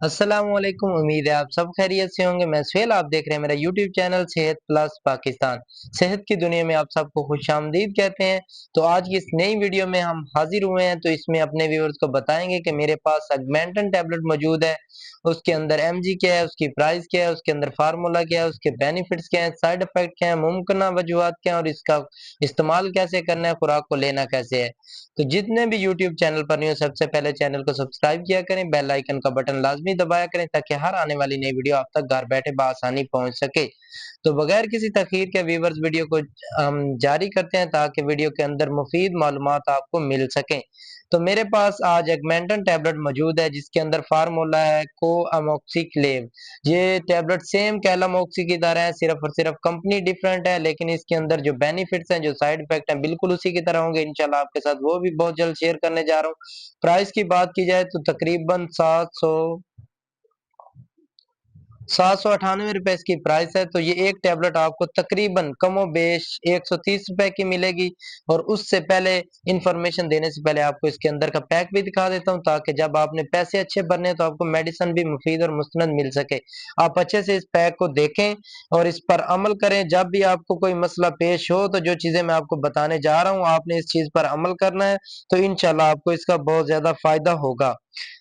अस्सलामुअलैकुम। उम्मीद है आप सब खैरियत से होंगे। मैं सुहेल, आप देख रहे हैं मेरा यूट्यूब चैनल सेहत प्लस पाकिस्तान। सेहत की दुनिया में आप सबको खुशामदीद कहते हैं। तो आज की इस नई वीडियो में हम हाजिर हुए हैं, तो इसमें अपने व्यूअर्स को बताएंगे कि मेरे पास सेगमेंटन टैबलेट मौजूद है। उसके अंदर एमजी क्या है, उसकी प्राइस क्या है, उसके अंदर फार्मूला क्या है, उसके बेनिफिट्स क्या है, साइड इफेक्ट क्या है, मुमकिन वजूहात क्या है और इसका इस्तेमाल कैसे करना है, खुराक को लेना कैसे है। तो जितने भी यूट्यूब चैनल पर नहीं हो, सबसे पहले चैनल को सब्सक्राइब किया करें, बेल आइकन का बटन लाजमी दबाया करें ताकि हर आने वाली नई वीडियो आप तक घर बैठे बआसानी पहुंच सके। तो बगैर किसी तखीर के व्यूवर्स वीडियो को हम जारी करते हैं ताकि वीडियो के अंदर मुफीद मालूमात आपको मिल सके। तो मेरे पास आज एगमेंटन टैबलेट मौजूद है जिसके अंदर फार्मूला है को अमोक्सिक्लेव। ये टैबलेट सेम कैलामोक्सी की तरह है, सिर्फ और सिर्फ कंपनी डिफरेंट है, लेकिन इसके अंदर जो बेनिफिट्स हैं, जो साइड इफेक्ट हैं, बिल्कुल उसी की तरह होंगे। इंशाल्लाह आपके साथ वो भी बहुत जल्द शेयर करने जा रहा हूँ। प्राइस की बात की जाए तो तकरीबन 798 रुपए इसकी प्राइस है। तो ये एक टैबलेट आपको तकरीबन कमो बेश 130 रुपए की मिलेगी। और उससे पहले इंफॉर्मेशन देने से पहले आपको इसके अंदर का पैक भी दिखा देता हूँ ताकि जब आपने पैसे अच्छे भरने तो आपको मेडिसिन भी मुफीद और मुस्तनद मिल सके। आप अच्छे से इस पैक को देखें और इस पर अमल करें। जब भी आपको कोई मसला पेश हो तो जो चीजें मैं आपको बताने जा रहा हूँ आपने इस चीज पर अमल करना है, तो इंशाल्लाह आपको इसका बहुत ज्यादा फायदा होगा।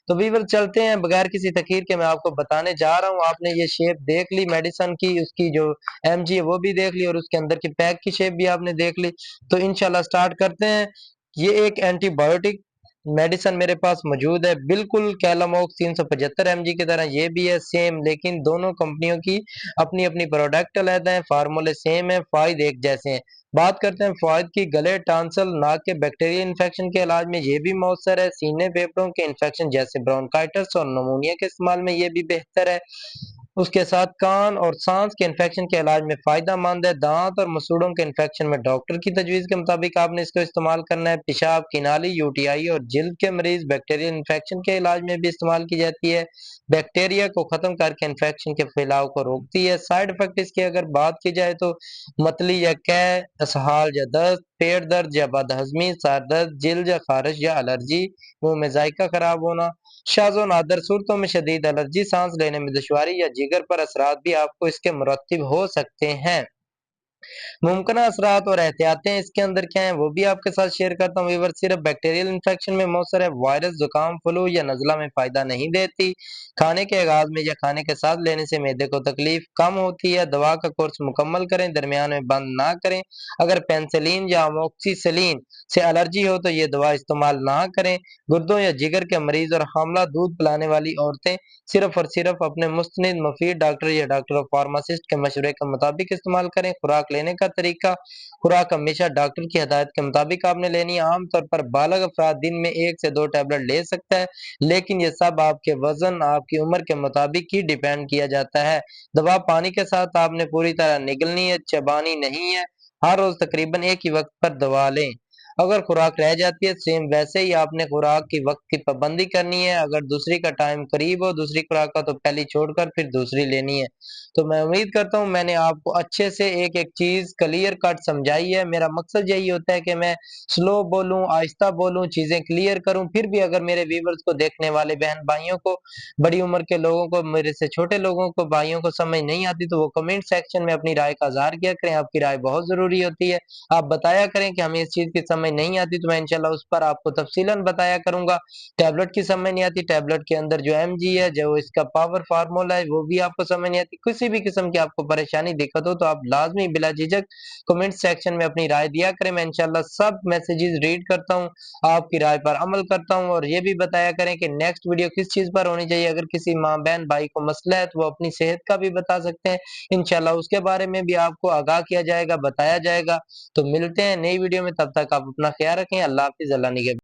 तो वीवर चलते हैं बगैर किसी तखीर के, मैं आपको बताने जा रहा हूँ। आपने ये शेप देख ली मेडिसन की, उसकी जो एमजी है वो भी देख ली और उसके अंदर की पैक की शेप भी आपने देख ली। तो इंशाल्लाह स्टार्ट करते हैं। ये एक एंटीबायोटिक मेडिसन मेरे पास मौजूद है, बिल्कुल कैलामोक्स 375 mg की तरह ये भी है सेम, लेकिन दोनों कंपनियों की अपनी अपनी प्रोडक्ट अलग है, फार्मूले सेम है, फायदे एक जैसे हैं। बात करते हैं फायद की। गले, टांसल, नाक के बैक्टीरियल इन्फेक्शन के इलाज में ये भी मौसर है। सीने फेफड़ों के इन्फेक्शन जैसे ब्रोंकाइटिस और नमूनिया के इस्तेमाल में ये भी बेहतर है। उसके साथ कान और सांस के इन्फेक्शन के इलाज में फायदा मंद है। दांत और मसूड़ों के इन्फेक्शन में डॉक्टर की तजवीज़ के मुताबिक आपने इसको इस्तेमाल करना है। पेशाब की नाली, यूटीआई और जिल्द के मरीज बैक्टीरियल इन्फेक्शन के इलाज में भी इस्तेमाल की जाती है। बैक्टीरिया को खत्म करके इन्फेक्शन के फैलाव को रोकती है। साइड इफेक्ट इसकी अगर बात की जाए तो मतली या कै, इसहाल या दस्त, पेट दर्द या बदहजमी, सर दर्द, जिल्द या खारिश या एलर्जी, मुंह में जायका खराब होना, शाज़ो नादर सूरतों में शदीद एलर्जी, सांस लेने में दुश्वारी या जिगर पर असरात भी आपको इसके मुरत्तिब हो सकते हैं। मुमकिन असरात और एहतियातें इसके अंदर क्या है वो भी आपके साथ शेयर करता हूँ। वीवर सिर्फ बैक्टीरियल इन्फेक्शन में मौसर है, वायरस, जुकाम, फ्लू या नजला में फायदा नहीं देती। खाने के आगाज में या खाने के साथ लेने से मैदे को तकलीफ कम होती है। दवा का कोर्स मुकम्मल करें, दरमियान में बंद ना करें। अगर पेंसिलिन या अमोक्सिसिलिन से एलर्जी हो तो ये दवा इस्तेमाल ना करें। गुर्दों या जिगर के मरीज और हामला दूध पिलाने वाली औरतें सिर्फ और सिर्फ अपने मुस्तनिद मुफीद डॉक्टर या डॉक्टर और फार्मासिस्ट के मशवरे के मुताबिक इस्तेमाल करें। खुराक लेने का तरीका। खुराक हमेशा डॉक्टर की हदायत के मुताबिक आपने लेनी है। आमतौर पर बालग अफराद दिन में 1 से 2 टैबलेट ले सकता है, लेकिन ये सब आपके वजन, आपकी उम्र के मुताबिक ही डिपेंड किया जाता है। दवा पानी के साथ आपने पूरी तरह निगलनी है, चबानी नहीं है। हर रोज तकरीबन एक ही वक्त पर दवा लें। अगर खुराक रह जाती है सेम वैसे ही आपने खुराक की वक्त की पाबंदी करनी है। अगर दूसरी का टाइम करीब हो दूसरी खुराक का तो पहली छोड़कर फिर दूसरी लेनी है। तो मैं उम्मीद करता हूँ मैंने आपको अच्छे से एक एक चीज क्लियर कट समझाई है। मेरा मकसद यही होता है कि मैं स्लो बोलूं, आहिस्ता बोलूं, चीजें क्लियर करूं। फिर भी अगर मेरे व्यूवर्स को, देखने वाले बहन भाइयों को, बड़ी उम्र के लोगों को, मेरे से छोटे लोगों को, भाइयों को समझ नहीं आती तो वो कमेंट सेक्शन में अपनी राय का इज़हार किया करें। आपकी राय बहुत जरूरी होती है। आप बताया करें कि हमें इस चीज की समझ नहीं आती तो मैं इंशाल्लाह उस पर आपको तफसीलन बताया करूंगा। टैबलेट की समझ नहीं आती, टैबलेट के अंदर जो एमजी है, जो इसका पावर फार्मूला है वो भी आपको समझ नहीं आती, किसी भी किस्म की आपको परेशानी दिक्कत हो तो आप लाजमी बिला झिझक कमेंट सेक्शन में अपनी राय दिया करें। मैं इंशाल्लाह सब मैसेजेस रीड करता हूँ, आपकी राय पर अमल करता हूँ। और ये भी बताया करें कि नेक्स्ट वीडियो किस चीज पर होनी चाहिए। अगर किसी माँ बहन भाई को मसला है तो वो अपनी सेहत का भी बता सकते हैं, इंशाल्लाह उसके बारे में भी आपको आगाह किया जाएगा, बताया जाएगा। तो मिलते हैं नई वीडियो में, तब तक आप अपना ख्याल रखें। अल्लाह हाफिज, अल्लाह निगहबान।